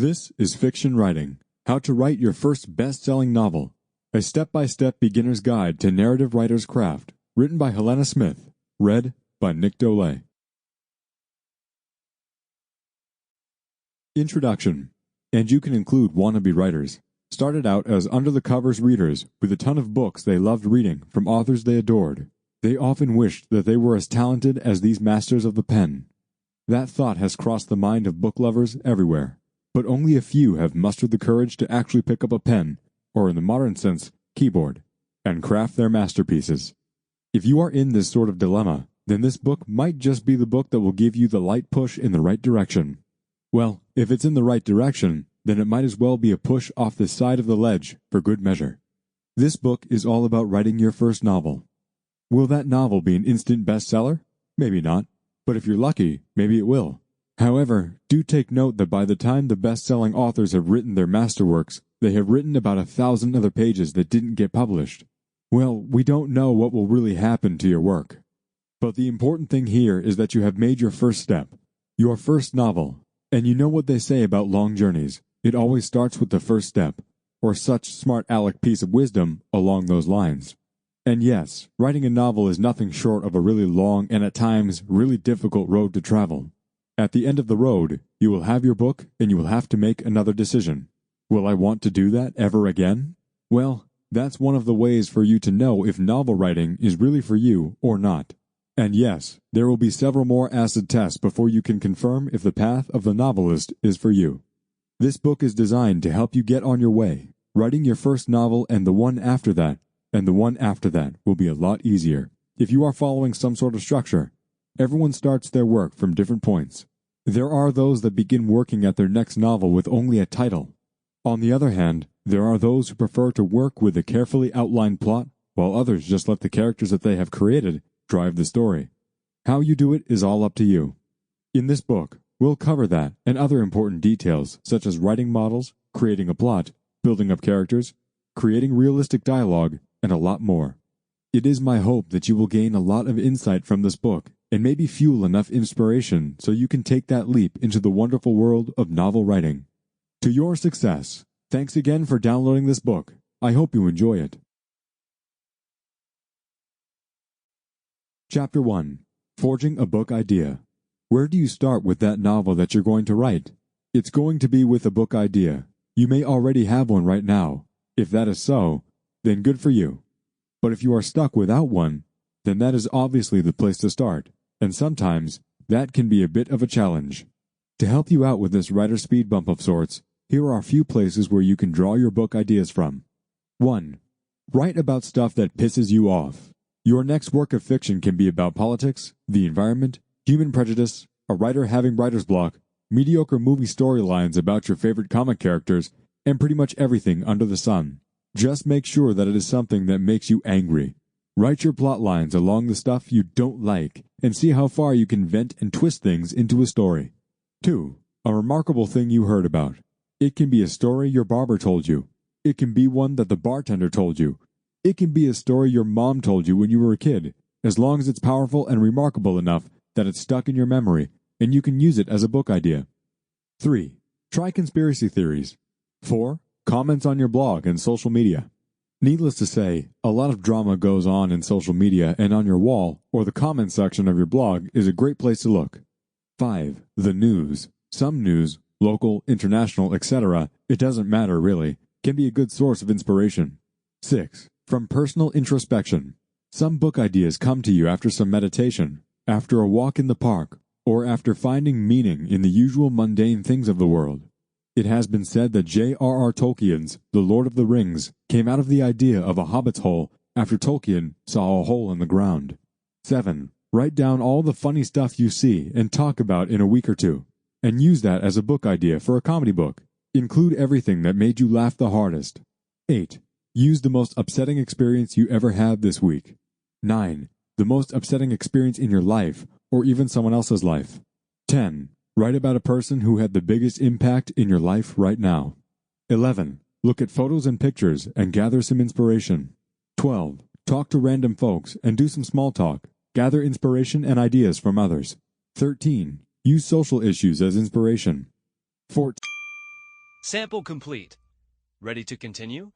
This is Fiction Writing, How to Write Your First Best-Selling Novel, a step-by-step beginner's guide to narrative writer's craft, written by Helena Smith, read by Nick Dolle. Introduction, and you can include wannabe writers. Started out as under-the-covers readers with a ton of books they loved reading from authors they adored. They often wished that they were as talented as these masters of the pen. That thought has crossed the mind of book lovers everywhere. But only a few have mustered the courage to actually pick up a pen, or in the modern sense, keyboard, and craft their masterpieces. If you are in this sort of dilemma, then this book might just be the book that will give you the light push in the right direction. Well, if it's in the right direction, then it might as well be a push off the side of the ledge for good measure. This book is all about writing your first novel. Will that novel be an instant bestseller? Maybe not, but if you're lucky, maybe it will. However, do take note that by the time the best-selling authors have written their masterworks, they have written about 1,000 other pages that didn't get published. Well, we don't know what will really happen to your work. But the important thing here is that you have made your first step, your first novel, and you know what they say about long journeys. It always starts with the first step, or such smart aleck piece of wisdom along those lines. And yes, writing a novel is nothing short of a really long and at times really difficult road to travel. At the end of the road, you will have your book and you will have to make another decision. Will I want to do that ever again? Well, that's one of the ways for you to know if novel writing is really for you or not. And yes, there will be several more acid tests before you can confirm if the path of the novelist is for you. This book is designed to help you get on your way. Writing your first novel and the one after that, and the one after that will be a lot easier. If you are following some sort of structure, everyone starts their work from different points. There are those that begin working at their next novel with only a title. On the other hand, there are those who prefer to work with a carefully outlined plot, while others just let the characters that they have created drive the story. How you do it is all up to you. In this book, we'll cover that and other important details such as writing models, creating a plot, building up characters, creating realistic dialogue, and a lot more. It is my hope that you will gain a lot of insight from this book and maybe fuel enough inspiration so you can take that leap into the wonderful world of novel writing. To your success, thanks again for downloading this book. I hope you enjoy it. Chapter 1. Forging a Book Idea. Where do you start with that novel that you're going to write? It's going to be with a book idea. You may already have one right now. If that is so, then good for you. But if you are stuck without one, then that is obviously the place to start, and sometimes that can be a bit of a challenge. To help you out with this writer speed bump of sorts, here are a few places where you can draw your book ideas from. 1. Write about stuff that pisses you off. Your next work of fiction can be about politics, the environment, human prejudice, a writer having writer's block, mediocre movie storylines about your favorite comic characters, and pretty much everything under the sun. Just make sure that it is something that makes you angry. Write your plot lines along the stuff you don't like, and see how far you can vent and twist things into a story. 2. A remarkable thing you heard about. It can be a story your barber told you. It can be one that the bartender told you. It can be a story your mom told you when you were a kid, as long as it's powerful and remarkable enough that it's stuck in your memory, and you can use it as a book idea. 3. Try conspiracy theories. 4. Comments on your blog and social media. Needless to say, a lot of drama goes on in social media, and on your wall, or the comments section of your blog, is a great place to look. 5. The news. Some news, local, international, etc., it doesn't matter really, can be a good source of inspiration. 6. From personal introspection. Some book ideas come to you after some meditation, after a walk in the park, or after finding meaning in the usual mundane things of the world. It has been said that J.R.R. Tolkien's The Lord of the Rings came out of the idea of a hobbit's hole after Tolkien saw a hole in the ground. 7. Write down all the funny stuff you see and talk about in a week or two, and use that as a book idea for a comedy book. Include everything that made you laugh the hardest. 8. Use the most upsetting experience you ever had this week. 9. The most upsetting experience in your life, or even someone else's life. 10. Write about a person who had the biggest impact in your life right now. 11. Look at photos and pictures and gather some inspiration. 12. Talk to random folks and do some small talk. Gather inspiration and ideas from others. 13. Use social issues as inspiration. 14. Sample complete. Ready to continue?